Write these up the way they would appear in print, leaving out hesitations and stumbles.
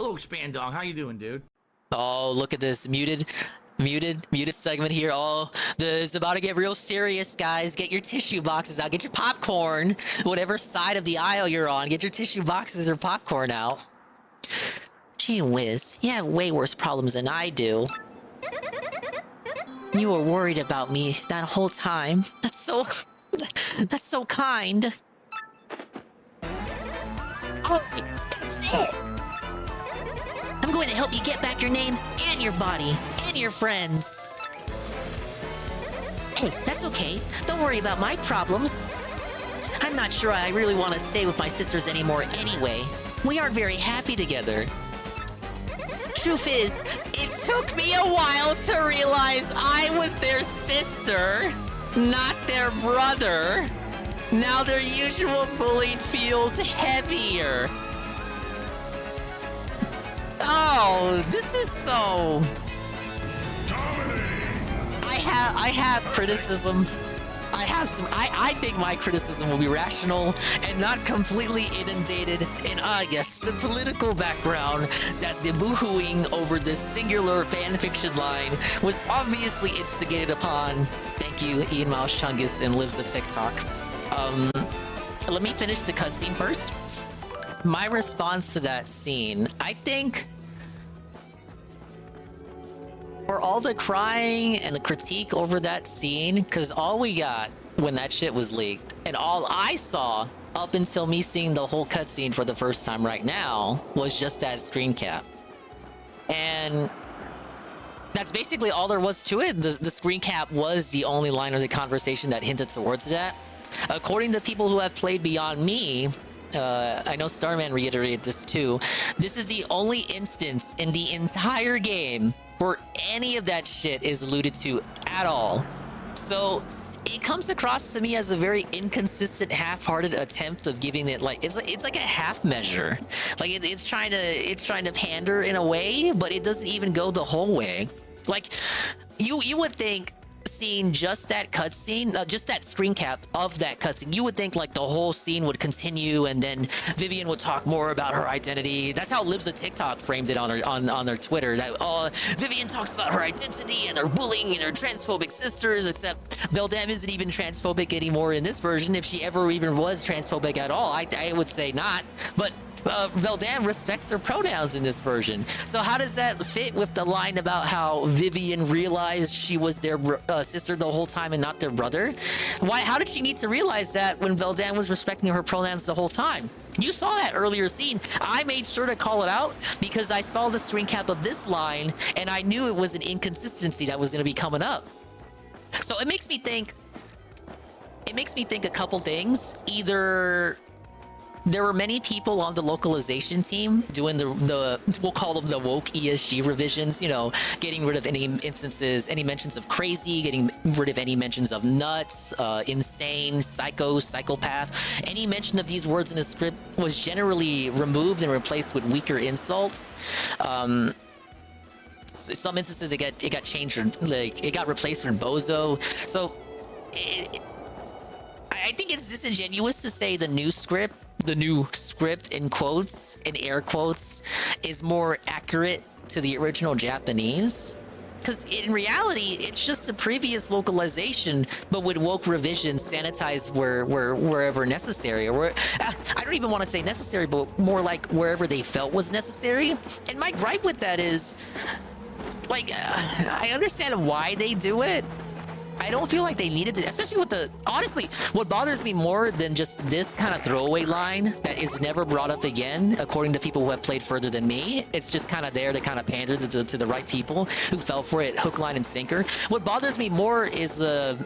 Hello, Expand Dog. How you doing, dude? Oh, look at this muted segment here. Oh, it's about to get real serious, guys. Get your tissue boxes out. Get your popcorn. Whatever side of the aisle you're on, get your tissue boxes or popcorn out. Gee whiz, you have way worse problems than I do. You were worried about me that whole time. That's so kind. Oh, that's it. I'm going to help you get back your name and your body and your friends. Hey, that's okay. Don't worry about my problems. I'm not sure I really want to stay with my sisters anymore anyway. We aren't very happy together. Truth is, it took me a while to realize I was their sister, not their brother. Now their usual bullying feels heavier. Oh, this is so... I have criticism. I think my criticism will be rational and not completely inundated in, yes, the political background that the boohooing over this singular fanfiction line was obviously instigated upon. Thank you, Ian Mouse Chungus and Lives the TikTok. Let me finish the cutscene first. My response to that scene, I think, for all the crying and the critique over that scene, because all we got when that shit was leaked, and all I saw up until me seeing the whole cutscene for the first time right now, was just that screen cap. And that's basically all there was to it. The screen cap was the only line of the conversation that hinted towards that. According to people who have played Beyond Me, I know Starman reiterated this too, this is the only instance in the entire game where any of that shit is alluded to at all. So it comes across to me as a very inconsistent, half-hearted attempt of giving it like it's like a half measure. Like it's trying to pander in a way, but it doesn't even go the whole way. Like you would think, seeing just that cutscene, just that screen cap of that cutscene, you would think like the whole scene would continue and then Vivian would talk more about her identity. That's how Lives the TikTok framed it on their Twitter. That Vivian talks about her identity and her bullying and her transphobic sisters, except Beldam isn't even transphobic anymore in this version. If she ever even was transphobic at all, I would say not. But Beldam respects her pronouns in this version. So how does that fit with the line about how Vivian realized she was their sister the whole time and not their brother? How did she need to realize that when Beldam was respecting her pronouns the whole time? You saw that earlier scene. I made sure to call it out because I saw the screen cap of this line and I knew it was an inconsistency that was going to be coming up. So it makes me think a couple things. Either there were many people on the localization team doing the we'll call them the woke ESG revisions, you know, getting rid of any instances, any mentions of crazy, getting rid of any mentions of nuts, insane, psycho, psychopath. Any mention of these words in the script was generally removed and replaced with weaker insults. Some instances it got changed, like it got replaced with bozo. So I think it's disingenuous to say the new script in quotes, in air quotes, is more accurate to the original Japanese. Because in reality, it's just the previous localization, but with woke revisions sanitized wherever necessary. Or I don't even want to say necessary, but more like wherever they felt was necessary. And my gripe with that is, like, I understand why they do it. I don't feel like they needed to, especially with the, honestly, what bothers me more than just this kind of throwaway line that is never brought up again, according to people who have played further than me. It's just kind of there to kind of pander to the right people who fell for it hook, line, and sinker. What bothers me more is the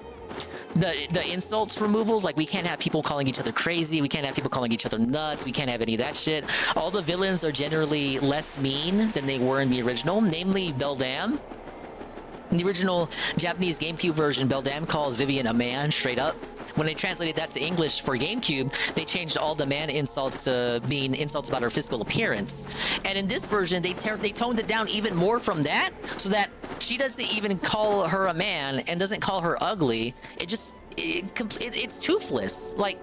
insults removals. Like, we can't have people calling each other crazy. We can't have people calling each other nuts. We can't have any of that shit. All the villains are generally less mean than they were in the original, namely Beldam. In the original Japanese GameCube version, Beldam calls Vivian a man, straight up. When they translated that to English for GameCube, they changed all the man insults to being insults about her physical appearance. And in this version, they toned it down even more from that, so that she doesn't even call her a man and doesn't call her ugly. It's toothless. Like,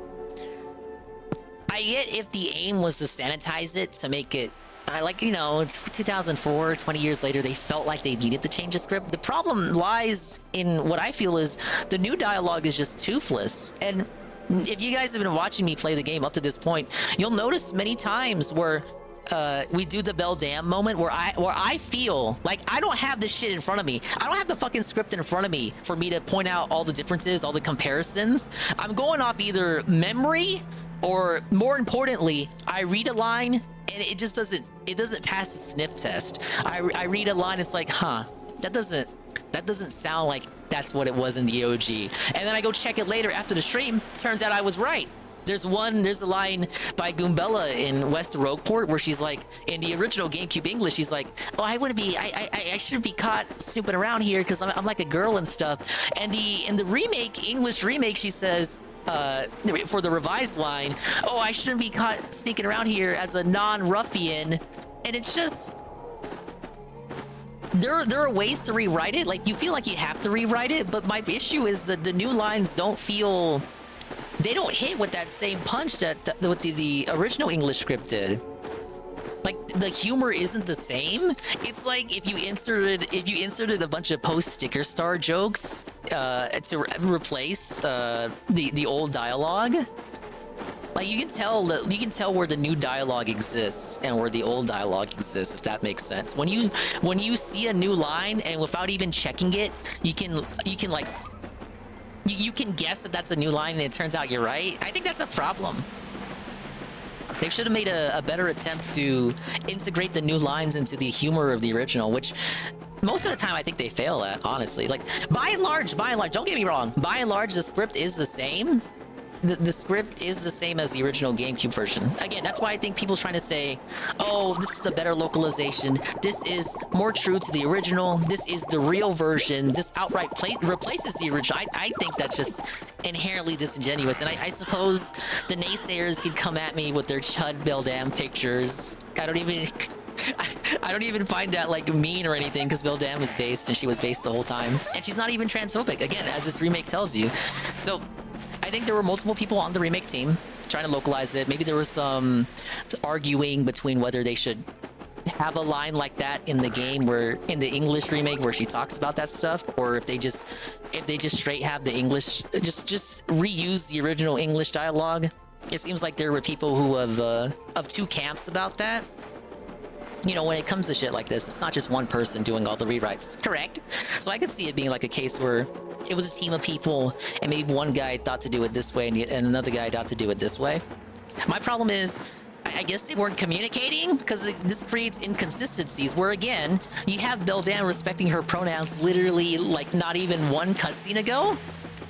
I get if the aim was to sanitize it, to make it I like, you know, it's 2004, 20 years later, they felt like they needed to change the script. The problem lies in what I feel is the new dialogue is just toothless. And if you guys have been watching me play the game up to this point, you'll notice many times where we do the Bell Dam moment where I feel like I don't have this shit in front of me. I don't have the fucking script in front of me for me to point out all the differences, all the comparisons. I'm going off either memory or, more importantly, I read a line and it just doesn't pass the sniff test. I read a line, it's like, huh, that doesn't sound like that's what it was in the OG. And then I go check it later after the stream. Turns out I was right. There's a line by Goombella in West Rogueport where she's like, in the original GameCube English, she's like, oh, I shouldn't be caught snooping around here because I'm like a girl and stuff. And in the remake, English remake, she says, for the revised line, oh, I shouldn't be caught sneaking around here as a non-ruffian. And it's just, there are ways to rewrite it. Like, you feel like you have to rewrite it, but my issue is that the new lines don't feel, they don't hit with that same punch that what the original English script did. Like, the humor isn't the same. It's like if you inserted a bunch of post sticker star jokes to replace the old dialogue. Like, you can tell where the new dialogue exists and where the old dialogue exists, if that makes sense. When you see a new line and without even checking it, you can like, you can guess that that's a new line and it turns out you're right. I think that's a problem. They should have made a better attempt to integrate the new lines into the humor of the original, which most of the time I think they fail at, honestly. Like, by and large, don't get me wrong, by and large, the script is the same. The script is the same as the original GameCube version. Again, that's why I think people trying to say, oh, this is a better localization. This is more true to the original. This is the real version. This outright replaces the original. I think that's just inherently disingenuous. And I suppose the naysayers can come at me with their Chud Beldam pictures. I don't even find that like mean or anything because Beldam was based and she was based the whole time. And she's not even transphobic, again, as this remake tells you. So I think there were multiple people on the remake team trying to localize it. Maybe there was some arguing between whether they should have a line like that in the game, where in the English remake where she talks about that stuff, or if they just straight have the English, just reuse the original English dialogue. It seems like there were people who have of two camps about that. You know, when it comes to shit like this, it's not just one person doing all the rewrites. Correct. So I could see it being like a case where it was a team of people and maybe one guy thought to do it this way and another guy thought to do it this way. My problem is, I guess they weren't communicating, because this creates inconsistencies where, again, you have Beldam respecting her pronouns literally like not even one cutscene ago.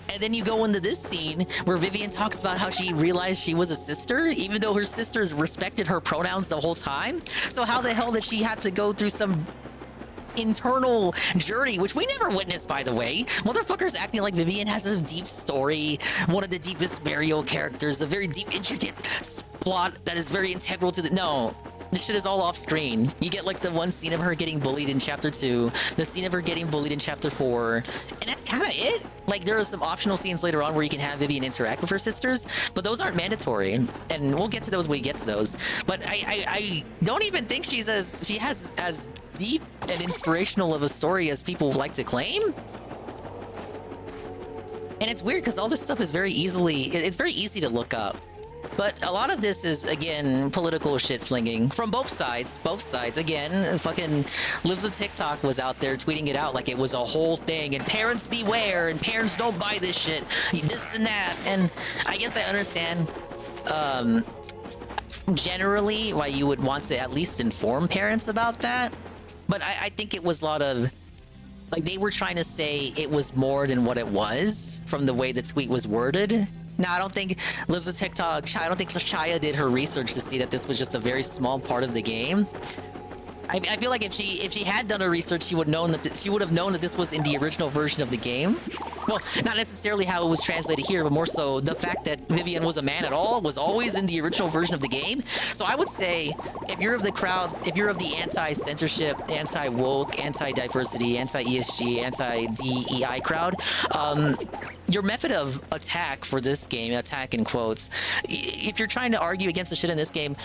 And then you go into this scene where Vivian talks about how she realized she was a sister, even though her sisters respected her pronouns the whole time. So how the hell did she have to go through some internal journey, which we never witnessed, by the way? Motherfuckers acting like Vivian has a deep story, one of the deepest Mario characters, a very deep, intricate plot that is very integral to the... No. This shit is all off screen. You get like the one scene of her getting bullied in chapter 2, the scene of her getting bullied in chapter 4, and that's kind of it. Like, there are some optional scenes later on where you can have Vivian interact with her sisters, but those aren't mandatory, and we'll get to those when we get to those. But I don't even think she has as deep and inspirational of a story as people like to claim. And it's weird because all this stuff is it's very easy to look up. But a lot of this is, again, political shit flinging from both sides. Again, fucking Lives of TikTok was out there tweeting it out like it was a whole thing, and parents beware, and parents don't buy this shit, this and that. And I guess I understand generally why you would want to at least inform parents about that. But I think it was a lot of, like, they were trying to say it was more than what it was from the way the tweet was worded. Now, I don't think Lives of TikTok, I don't think Shia did her research to see that this was just a very small part of the game. I feel like if she had done her research, she would have known that this was in the original version of the game. Well, not necessarily how it was translated here, but more so the fact that Vivian was a man at all was always in the original version of the game. So I would say, if you're of the crowd, if you're of the anti-censorship, anti-woke, anti-diversity, anti-ESG, anti-DEI crowd, your method of attack for this game, attack in quotes, if you're trying to argue against the shit in this game,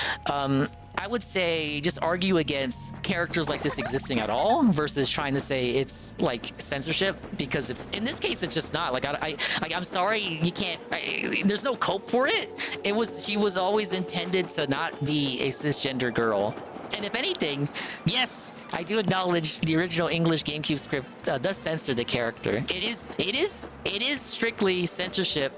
I would say just argue against characters like this existing at all versus trying to say it's like censorship, because it's in this case it's just not. Like I'm sorry, you can't. There's no cope for it. She was always intended to not be a cisgender girl. And if anything, yes, I do acknowledge the original English GameCube script does censor the character. It is strictly censorship,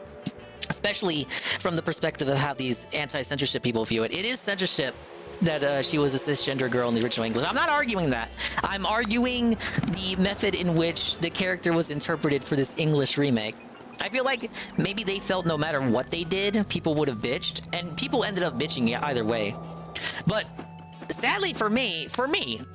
especially from the perspective of how these anti-censorship people view it. It is censorship that she was a cisgender girl in the original English. I'm not arguing that. I'm arguing the method in which the character was interpreted for this English remake. I feel like maybe they felt no matter what they did, people would have bitched, and people ended up bitching either way. But sadly for me,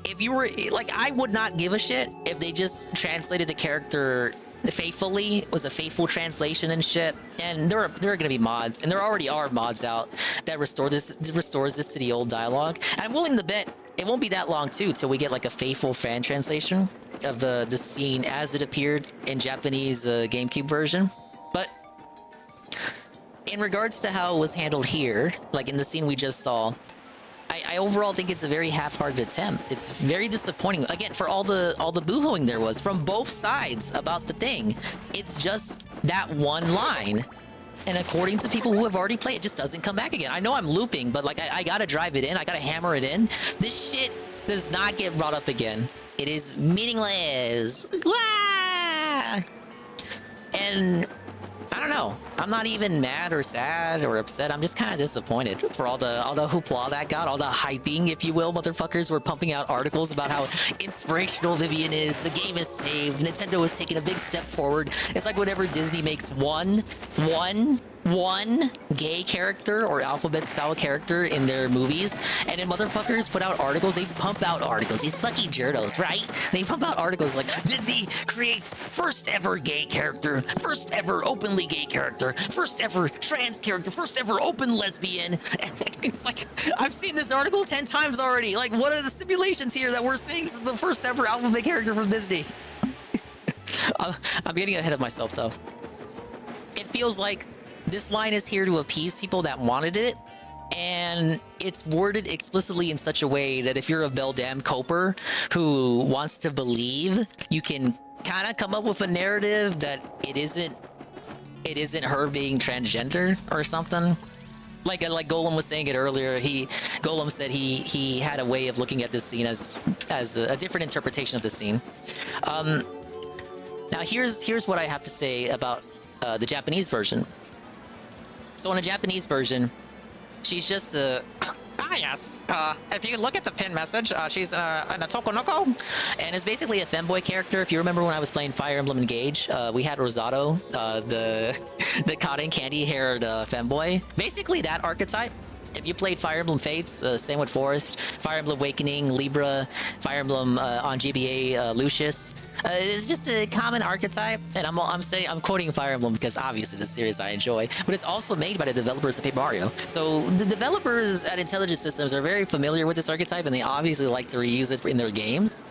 if you were like, I would not give a shit if they just translated the character faithfully. It was a faithful translation and shit. And there are gonna be mods, and there already are mods out that restores this to the old dialogue. And I'm willing to bet it won't be that long too till we get like a faithful fan translation of the scene as it appeared in Japanese GameCube version. But in regards to how it was handled here, like in the scene we just saw, I overall think it's a very half-hearted attempt. It's very disappointing. Again, for all the boohooing there was from both sides about the thing, it's just that one line. And according to people who have already played, it just doesn't come back again. I know I'm looping, but like I gotta drive it in. I gotta hammer it in. This shit does not get brought up again. It is meaningless. Wah! And I don't know. I'm not even mad or sad or upset. I'm just kind of disappointed for all the hoopla that got, all the hyping, if you will. Motherfuckers were pumping out articles about how inspirational Vivian is. The game is saved. Nintendo is taking a big step forward. It's like whenever Disney makes one gay character or alphabet-style character in their movies, and then motherfuckers put out articles. They pump out articles. These fucking journos, right? They pump out articles like, Disney creates first ever gay character, first ever openly gay character, first ever trans character, first ever open lesbian. And it's like, I've seen this article 10 times already. Like, what are the simulations here that we're seeing? This is the first ever alphabet character from Disney. I'm getting ahead of myself, though. It feels like this line is here to appease people that wanted it, and it's worded explicitly in such a way that if you're a Beldam Coper who wants to believe, you can kind of come up with a narrative that it isn't her being transgender or something. Like Golem was saying it earlier. Golem said he had a way of looking at this scene as a different interpretation of the scene. Now here's what I have to say about the Japanese version. So in a Japanese version, she's just yes. If you look at the pin message, she's in a Tokonoko, and it's basically a femboy character. If you remember when I was playing Fire Emblem Engage, we had Rosato, the cotton candy-haired femboy. Basically that archetype. If you played Fire Emblem Fates, same with Forest, Fire Emblem Awakening, Libra, Fire Emblem on GBA, Lucius, it's just a common archetype. And I'm quoting Fire Emblem because obviously it's a series I enjoy, but it's also made by the developers of Paper Mario. So the developers at Intelligent Systems are very familiar with this archetype, and they obviously like to reuse it in their games.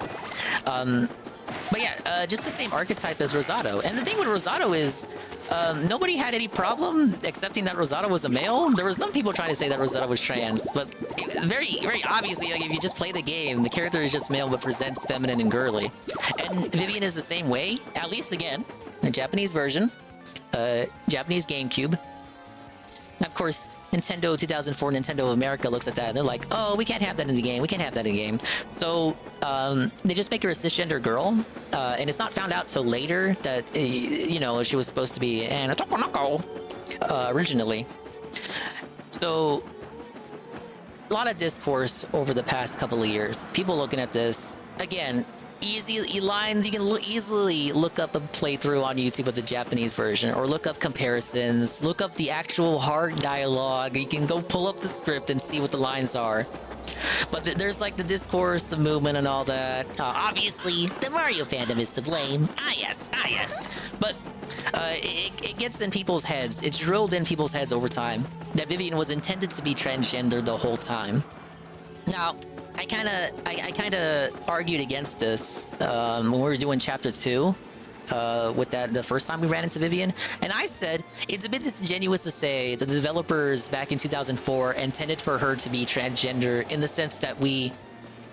But yeah, just the same archetype as Rosato. And the thing with Rosato is, nobody had any problem accepting that Rosato was a male. There were some people trying to say that Rosato was trans, but very, very obviously, like, if you just play the game, the character is just male but presents feminine and girly. And Vivian is the same way, at least again, the Japanese version, Japanese GameCube. And of course, Nintendo 2004, Nintendo of America looks at that and they're like, oh, we can't have that in the game. We can't have that in the game. So they just make her a cisgender girl. And it's not found out till later that, you know, she was supposed to be an Tokonoko originally. So a lot of discourse over the past couple of years. People looking at this, again, easy lines. You can easily look up a playthrough on YouTube of the Japanese version, or look up comparisons, look up the actual hard dialogue. You can go pull up the script and see what the lines are. But there's like the discourse, the movement, and all that. Obviously, the Mario fandom is to blame. Ah yes. But it gets in people's heads. It's drilled in people's heads over time that Vivian was intended to be transgender the whole time. Now, I kind of argued against this when we were doing Chapter 2, with that the first time we ran into Vivian, and I said it's a bit disingenuous to say that the developers back in 2004 intended for her to be transgender in the sense that we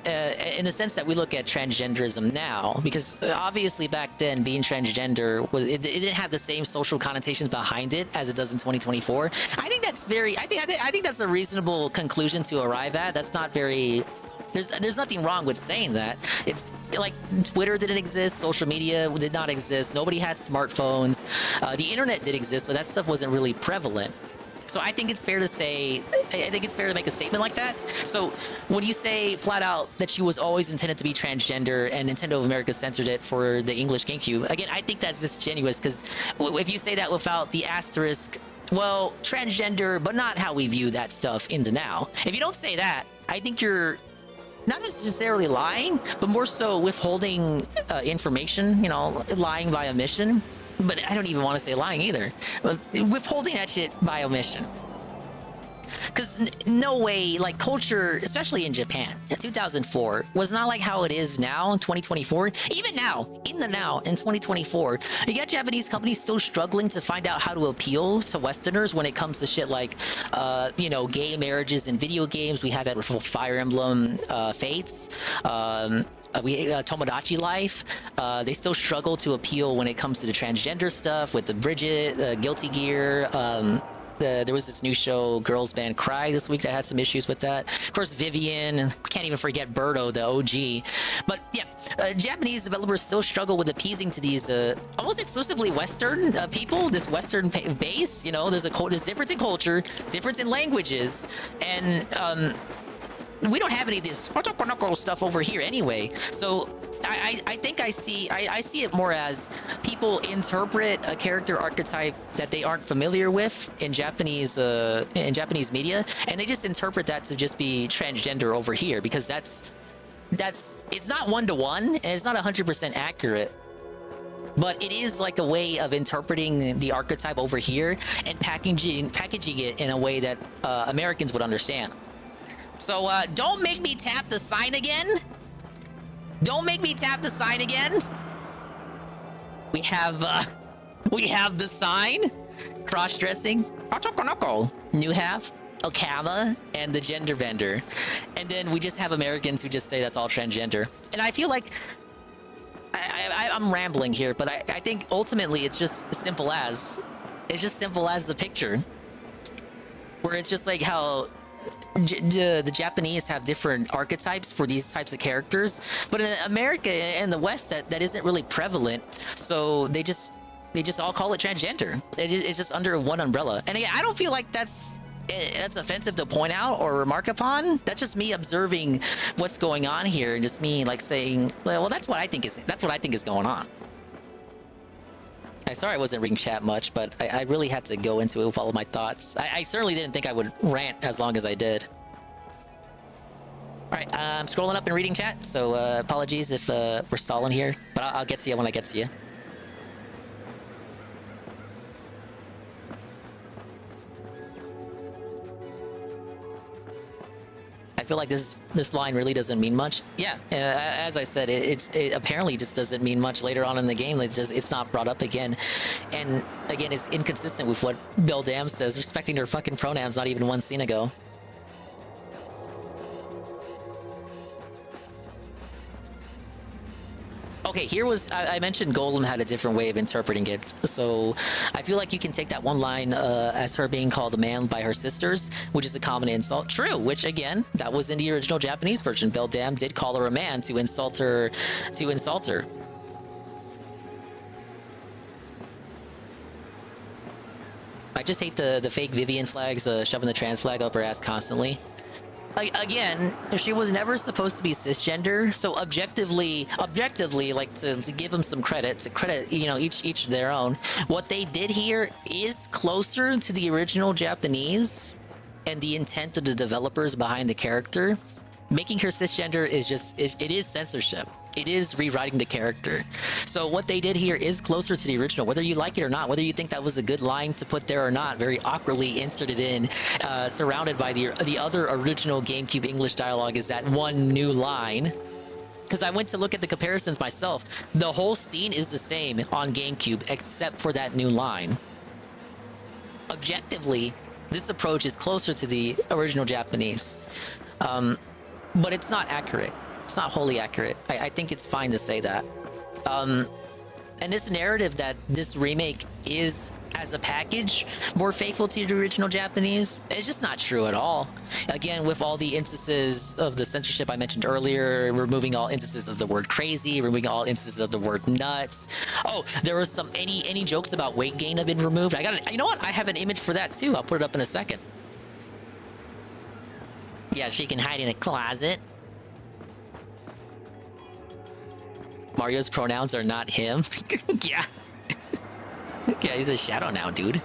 look at transgenderism now, because obviously back then being transgender was it didn't have the same social connotations behind it as it does in 2024. I think that's very I think that's a reasonable conclusion to arrive at. That's not very there's nothing wrong with saying that. It's like Twitter didn't exist, social media did not exist, nobody had smartphones, the internet did exist, but that stuff wasn't really prevalent. So I think it's fair to say, I think it's fair to make a statement like that. So when you say flat out that she was always intended to be transgender and Nintendo of America censored it for the English GameCube, again, I think that's disingenuous, because if you say that without the asterisk, well, transgender, but not how we view that stuff in the now. If you don't say that, I think you're not necessarily lying, but more so withholding information, you know, lying by omission. But I don't even want to say lying either. Withholding that shit by omission. Because no way, like, culture, especially in Japan, in 2004, was not like how it is now in 2024. Even now, in 2024, you got Japanese companies still struggling to find out how to appeal to Westerners when it comes to shit like, you know, gay marriages in video games. We had that with Fire Emblem Fates. Tomodachi Life, they still struggle to appeal when it comes to the transgender stuff with the Bridget, Guilty Gear. There was this new show, Girls Band Cry, this week that had some issues with that. Of course, Vivian, and we can't even forget Birdo, the OG. But yeah, Japanese developers still struggle with appeasing to these almost exclusively Western people, this Western base. You know, there's difference in culture, difference in languages, and we don't have any of this stuff over here anyway. So I think I see it more as people interpret a character archetype that they aren't familiar with in Japanese media, and they just interpret that to just be transgender over here, because that's it's not one-to-one and it's not 100% accurate. But it is like a way of interpreting the archetype over here and packaging it in a way that Americans would understand. So don't make me tap the sign again. Don't make me tap the sign again. We have the sign, cross-dressing, new half, Okama, and the gender bender. And then we just have Americans who just say that's all transgender. And I feel like I'm rambling here, but I think ultimately it's just simple as the picture, where it's just like how the Japanese have different archetypes for these types of characters, but in America and the West that isn't really prevalent, so they just all call it transgender. It's just under one umbrella. And again, I don't feel like that's offensive to point out or remark upon. That's just me observing what's going on here, and just me like saying, well, that's what I think is going on. I'm sorry I wasn't reading chat much, but I really had to go into it with all of my thoughts. I certainly didn't think I would rant as long as I did. All right, I'm scrolling up and reading chat, so apologies if we're stalling here, but I'll get to you when I get to you. I feel like this line really doesn't mean much. Yeah, as I said, it apparently just doesn't mean much later on in the game. It's not brought up again, and again, it's inconsistent with what Bill Dam says, respecting their fucking pronouns not even one scene ago. Okay, here was, I mentioned Golem had a different way of interpreting it, so I feel like you can take that one line as her being called a man by her sisters, which is a common insult. True, which again, that was in the original Japanese version. Belle Dam did call her a man to insult her. I just hate the fake Vivian flags shoving the trans flag up her ass constantly. Again, she was never supposed to be cisgender, so objectively, like to give them some credit, you know, each their own. What they did here is closer to the original Japanese and the intent of the developers behind the character. Making her cisgender is it is censorship. It is rewriting the character. So what they did here is closer to the original, whether you like it or not, whether you think that was a good line to put there or not, very awkwardly inserted in, surrounded by the other original GameCube English dialogue is that one new line. because I went to look at the comparisons myself. The whole scene is the same on GameCube except for that new line. Objectively, this approach is closer to the original Japanese, but it's not accurate. It's not wholly accurate. I think it's fine to say that. And this narrative that this remake is, as a package, more faithful to the original Japanese, it's just not true at all. Again, with all the instances of the censorship I mentioned earlier, removing all instances of the word crazy, removing all instances of the word nuts. Oh, there was some, any jokes about weight gain have been removed. You know what? I have an image for that too. I'll put it up in a second. Yeah, she can hide in a closet. Mario's pronouns are not him. Yeah. Yeah, he's a shadow now, dude.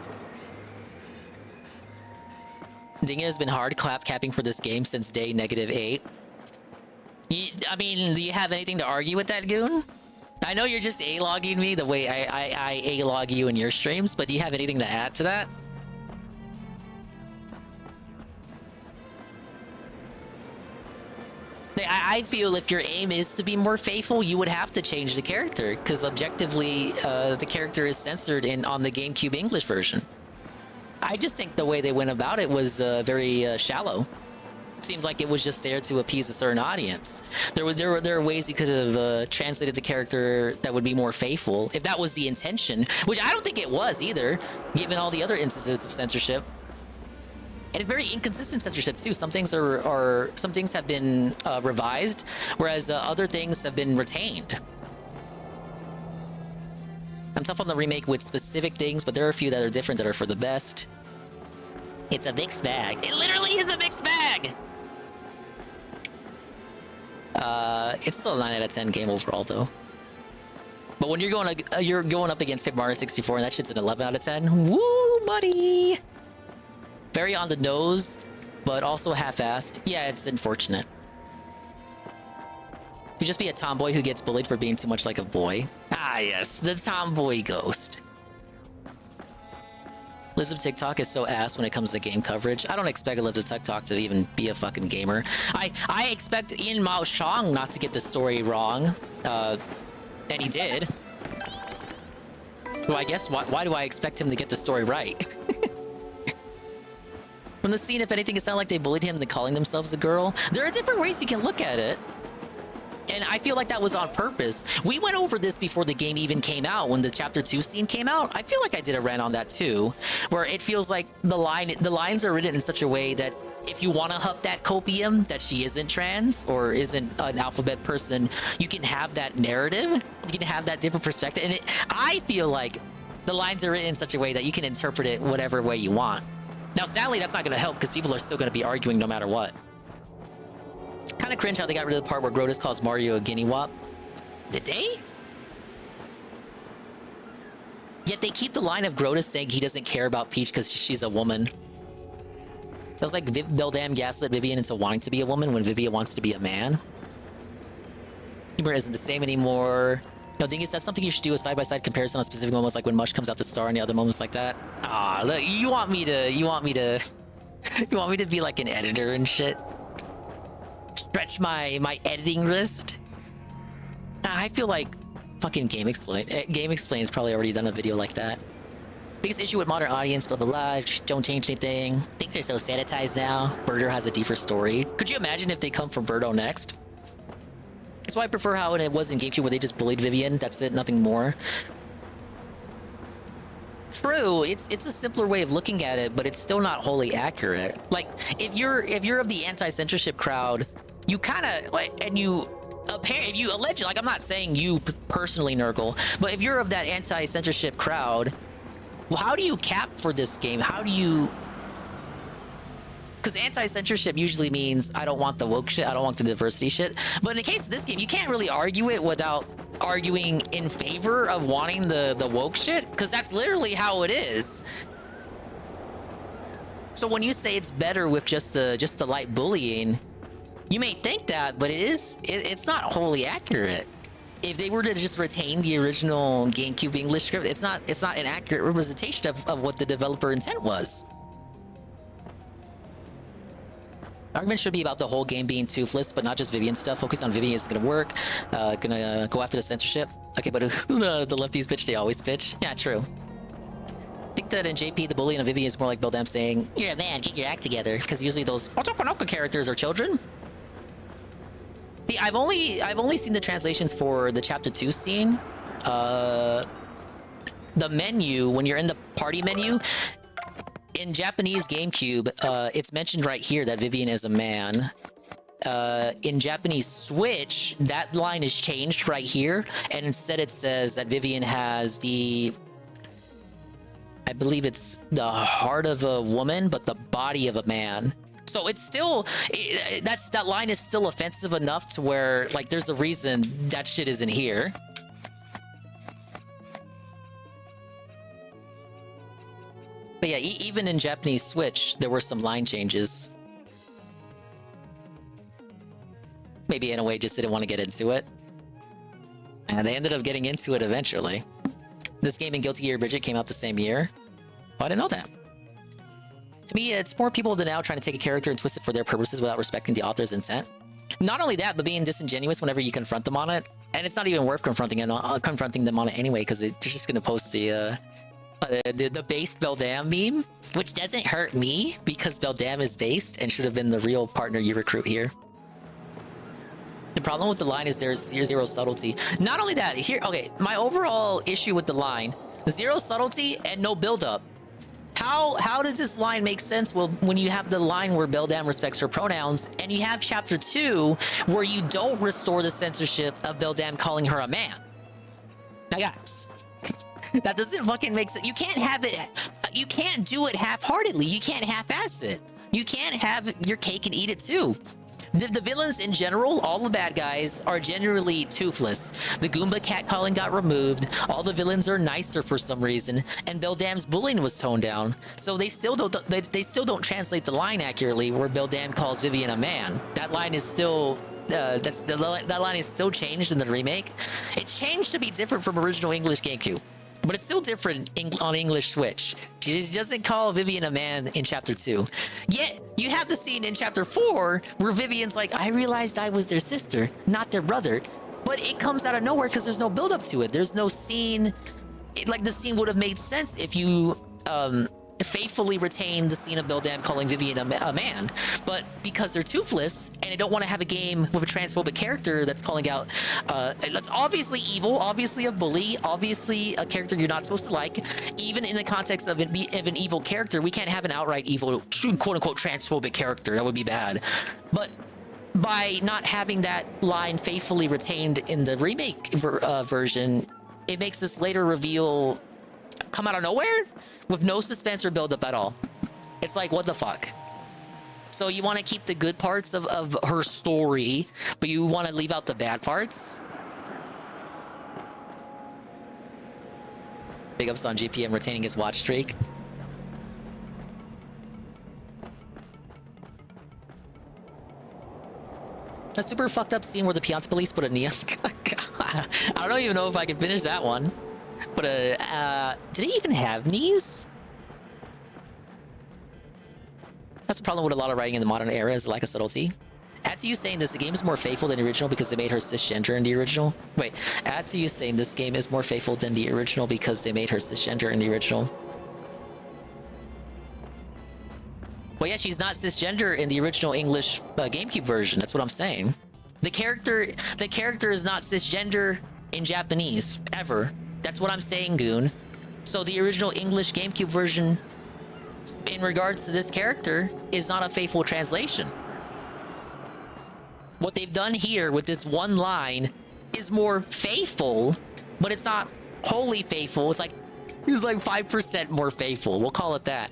Dinga has been hard capping for this game since day -8. I mean, do you have anything to argue with that, Goon? I know you're just A-logging me the way I A-log you in your streams, but do you have anything to add to that? I feel if your aim is to be more faithful, you would have to change the character, because objectively, the character is censored on the GameCube English version. I just think the way they went about it was very shallow. Seems like it was just there to appease a certain audience. There are ways you could have translated the character that would be more faithful, if that was the intention, which I don't think it was either, given all the other instances of censorship. And it's very inconsistent censorship too. Some things some things have been revised, whereas other things have been retained. I'm tough on the remake with specific things, but there are a few that are different that are for the best. It's a mixed bag. It literally is a mixed bag. It's still a 9 out of 10 game overall though. But when you're going up against Paper Mario 64 and that shit's an 11 out of 10, woo, buddy. Very on the nose, but also half-assed. Yeah, it's unfortunate. You just be a tomboy who gets bullied for being too much like a boy. Ah, yes, the tomboy ghost. Lives of TikTok is so ass when it comes to game coverage. I don't expect Lives of TikTok to even be a fucking gamer. I expect Ian Mao Chong not to get the story wrong, and he did. Well, I guess why do I expect him to get the story right? From the scene, if anything, it sounded like they bullied him into calling themselves a girl. There are different ways you can look at it. And I feel like that was on purpose. We went over this before the game even came out, when the Chapter 2 scene came out. I feel like I did a rant on that too, where it feels like the lines are written in such a way that if you want to huff that copium, that she isn't trans or isn't an alphabet person, you can have that narrative. You can have that different perspective. And I feel like the lines are written in such a way that you can interpret it whatever way you want. Now, sadly, that's not going to help because people are still going to be arguing no matter what. Kind of cringe how they got rid of the part where Grotus calls Mario a guinea wop. Did they? Yet they keep the line of Grotus saying he doesn't care about Peach because she's a woman. Sounds like they'll damn gaslit Vivian into wanting to be a woman when Vivian wants to be a man. Humor isn't the same anymore. No, Dingus, that's something you should do, a side-by-side comparison on specific moments, like when Mush comes out the star and the other moments like that. Ah, look, you want me to be like an editor and shit? Stretch my editing wrist? I feel like fucking Game Explain's probably already done a video like that. Biggest issue with modern audience, blah blah blah, just don't change anything. Things are so sanitized now. Birdo has a deeper story. Could you imagine if they come from Birdo next? That's why I prefer how it was in GameCube where they just bullied Vivian. That's it, nothing more. True, it's a simpler way of looking at it, but it's still not wholly accurate. Like, if you're of the anti-censorship crowd, you kind of like, if you allege, like, I'm not saying you personally, Nurgle, but if you're of that anti-censorship crowd, well, how do you cap for this game? How do you? Because anti-censorship usually means I don't want the woke shit, I don't want the diversity shit. But in the case of this game, you can't really argue it without arguing in favor of wanting the woke shit, because that's literally how it is. So when you say it's better with just the light bullying, you may think that, but it's not wholly accurate. If they were to just retain the original GameCube English script, it's not an accurate representation of what the developer intent was. Argument should be about the whole game being toothless, but not just Vivian stuff. Focus on Vivian isn't gonna work. Gonna go after the censorship. Okay, but the lefties bitch, they always bitch. Yeah, true. I think that in JP, the bullying of Vivian is more like Beldam saying, "You're a man, get your act together," because usually those Otokonoka characters are children. See, I've only seen the translations for the chapter 2 scene. The menu, when you're in the party menu, in Japanese GameCube, it's mentioned right here that Vivian is a man. In Japanese Switch, that line is changed right here, and instead it says that Vivian has the, I believe it's the heart of a woman, but the body of a man. So it's still, that line is still offensive enough to where, like, there's a reason that shit isn't here. But yeah, even in Japanese Switch, there were some line changes. Maybe in a way just didn't want to get into it. And they ended up getting into it eventually. This game and Guilty Gear Bridget came out the same year. Oh, I didn't know that. To me, it's more people than now trying to take a character and twist it for their purposes without respecting the author's intent. Not only that, but being disingenuous whenever you confront them on it. And it's not even worth confronting them on it anyway, because they're just going to post the based Beldam meme, which doesn't hurt me because Beldam is based and should have been the real partner you recruit here. The problem with the line is there's zero subtlety. Not only that, here, okay, my overall issue with the line, zero subtlety and no build-up. How does this line make sense when you have the line where Beldam respects her pronouns and you have chapter 2 where you don't restore the censorship of Beldam calling her a man? Now guys, that doesn't fucking make sense. You can't have it, you can't do it half-heartedly. You can't half-ass it. You can't have your cake and eat it too. The villains in general, all the bad guys, are generally toothless. The Goomba catcalling got removed, all the villains are nicer for some reason, and Beldam's bullying was toned down. So they still don't translate the line accurately where Beldam calls Vivian a man. That line is still that line is still changed in the remake. It's changed to be different from original English GameCube. But it's still different on English Switch. She doesn't call Vivian a man in chapter 2. Yet, you have the scene in chapter 4 where Vivian's like, I realized I was their sister, not their brother. But it comes out of nowhere because there's no build up to it. There's no scene. Like, the scene would have made sense if you faithfully retain the scene of Beldam calling Vivian a man. But because they're toothless and they don't want to have a game with a transphobic character that's calling out that's obviously evil, obviously a bully, obviously a character you're not supposed to like, even in the context of an evil character, we can't have an outright evil, quote-unquote transphobic character. That would be bad. But by not having that line faithfully retained in the remake version, it makes this later reveal come out of nowhere with no suspense or build up at all. It's like, what the fuck? So you want to keep the good parts of her story, but you want to leave out the bad parts? Big ups on GPM retaining his watch streak. A super fucked up scene where the Pianta police put a neon. I don't even know if I can finish that one. But did he even have knees? That's the problem with a lot of writing in the modern era, is lack of subtlety. Add to you saying this, the game is more faithful than the original because they made her cisgender in the original. Wait, add to you saying this game is more faithful than the original because they made her cisgender in the original. Well, yeah, she's not cisgender in the original English GameCube version. That's what I'm saying. The character is not cisgender in Japanese ever. That's what I'm saying, Goon. So the original English GameCube version, in regards to this character, is not a faithful translation. What they've done here with this one line is more faithful, but it's not wholly faithful. It's like 5% more faithful. We'll call it that.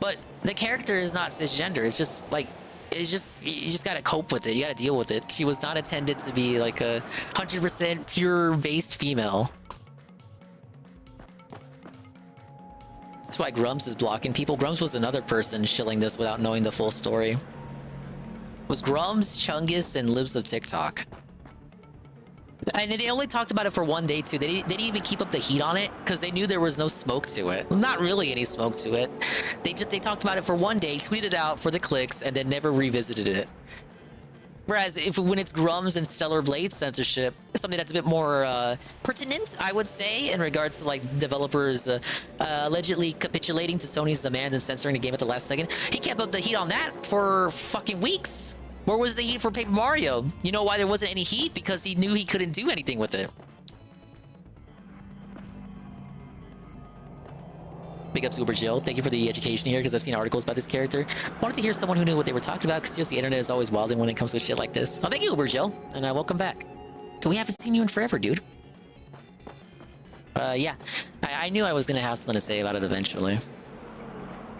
But the character is not cisgender. It's just like, you just gotta cope with it. You gotta deal with it. She was not intended to be like a 100% pure based female. That's why Grums is blocking people. Grums was another person shilling this without knowing the full story. It was Grums, Chungus, and Libs of TikTok. And they only talked about it for one day too. They didn't even keep up the heat on it because they knew there was no smoke to it. Not really any smoke to it. They talked about it for one day, tweeted it out for the clicks, and then never revisited it. Whereas when it's Grums and Stellar Blade censorship, something that's a bit more pertinent, I would say, in regards to like developers allegedly capitulating to Sony's demand and censoring the game at the last second. He kept up the heat on that for fucking weeks. Where was the heat for Paper Mario? You know why there wasn't any heat? Because he knew he couldn't do anything with it. Big ups Uber Jill. Thank you for the education here, because I've seen articles about this character. Wanted to hear someone who knew what they were talking about, because seriously, the internet is always wilding when it comes to shit like this. Oh, thank you, Uber Jill, and welcome back. We haven't seen you in forever, dude. Yeah. I knew I was going to have something to say about it eventually.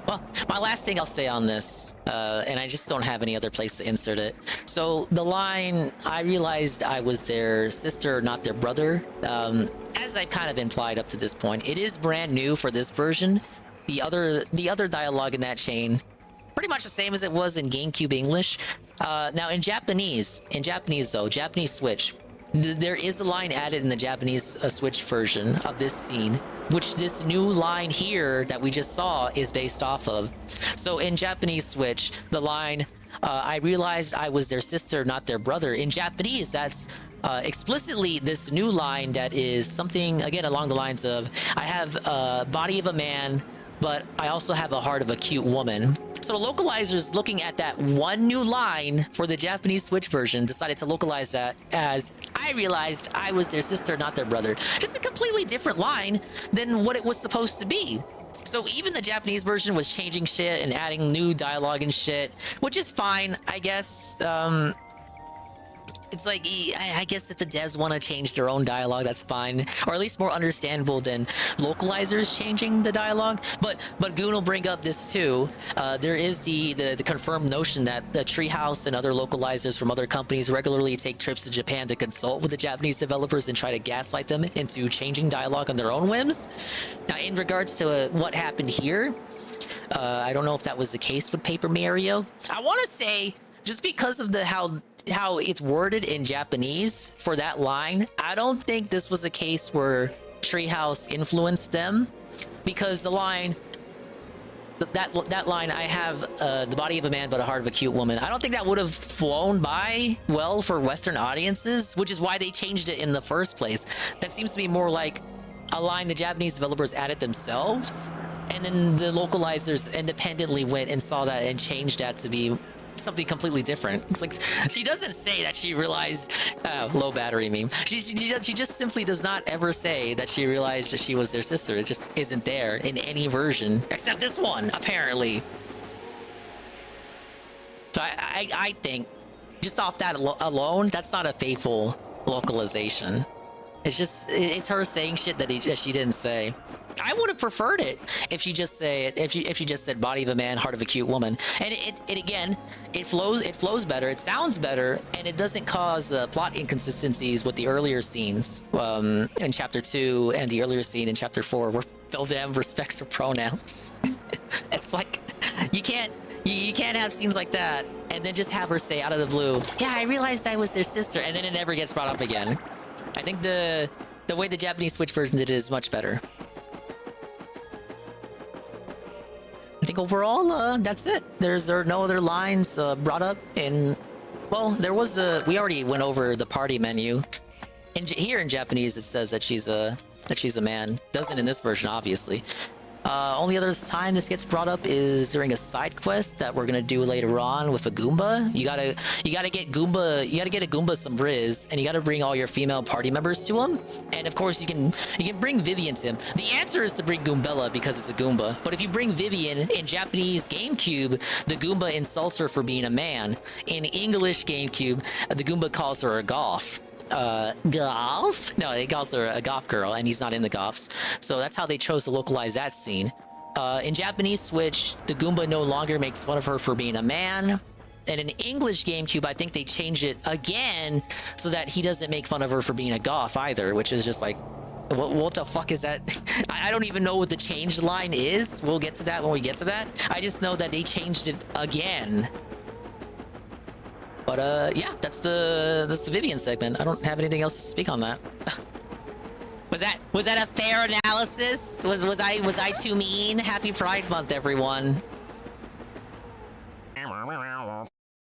Well, my last thing I'll say on this, and I just don't have any other place to insert it. So the line, I realized I was their sister, not their brother. As I've kind of implied up to this point, it is brand new for this version. The other dialogue in that chain, pretty much the same as it was in GameCube English. Now in Japanese though, Japanese Switch, there is a line added in the Japanese Switch version of this scene, which this new line here that we just saw is based off of. So in Japanese Switch, the line, I realized I was their sister, not their brother. In Japanese, that's explicitly this new line that is something, again, along the lines of, I have a body of a man, but I also have a heart of a cute woman. So the localizers, looking at that one new line for the Japanese Switch version, decided to localize that as, I realized I was their sister, not their brother. Just a completely different line than what it was supposed to be. So even the Japanese version was changing shit and adding new dialogue and shit, which is fine, I guess. It's like, I guess if the devs want to change their own dialogue, that's fine, or at least more understandable than localizers changing the dialogue. But Goon will bring up this too. There is the confirmed notion that the Treehouse and other localizers from other companies regularly take trips to Japan to consult with the Japanese developers and try to gaslight them into changing dialogue on their own whims. Now, in regards to what happened here, I don't know if that was the case with Paper Mario. I want to say, just because of how it's worded in Japanese for that line, I don't think this was a case where Treehouse influenced them, because the line, that line, I have the body of a man but a heart of a cute woman, I don't think that would have flown by well for Western audiences, which is why they changed it in the first place. That seems to be more like a line the Japanese developers added themselves, and then the localizers independently went and saw that and changed that to be something completely different. It's like, she doesn't say that she realized, low battery meme. She just simply does not ever say that she realized that she was their sister. It just isn't there in any version except this one, apparently. So I think just off that alone, that's not a faithful localization. It's just, it's her saying shit that she didn't say. I would have preferred it if she just said body of a man, heart of a cute woman, and it flows better, it sounds better, and it doesn't cause plot inconsistencies with the earlier scenes in chapter 2 and the earlier scene in chapter 4 where Beldam respects her pronouns. It's like, you can't have scenes like that and then just have her say out of the blue, yeah, I realized I was their sister, and then it never gets brought up again. I think the way the Japanese Switch version did it is much better. I think overall, that's it. There are no other lines brought up in... Well, there was we already went over the party menu. Here in Japanese, it says that she's a man. Doesn't in this version, obviously. Only other time this gets brought up is during a side quest that we're gonna do later on with a Goomba. You gotta get Goomba. You gotta get a Goomba some Riz, and you gotta bring all your female party members to him. And of course, you can bring Vivian to him. The answer is to bring Goombella because it's a Goomba. But if you bring Vivian in Japanese GameCube, the Goomba insults her for being a man. In English GameCube, the Goomba calls her a goth. Golf? No, he calls her a goth girl, and he's not in the goths. So that's how they chose to localize that scene. In Japanese Switch, the Goomba no longer makes fun of her for being a man. And in English GameCube, I think they changed it again so that he doesn't make fun of her for being a goth either, which is just like, what the fuck is that? I don't even know what the changed line is. We'll get to that when we get to that. I just know that they changed it again. But yeah, that's the Vivian segment. I don't have anything else to speak on that. Was that a fair analysis? Was I too mean? Happy Pride Month, everyone.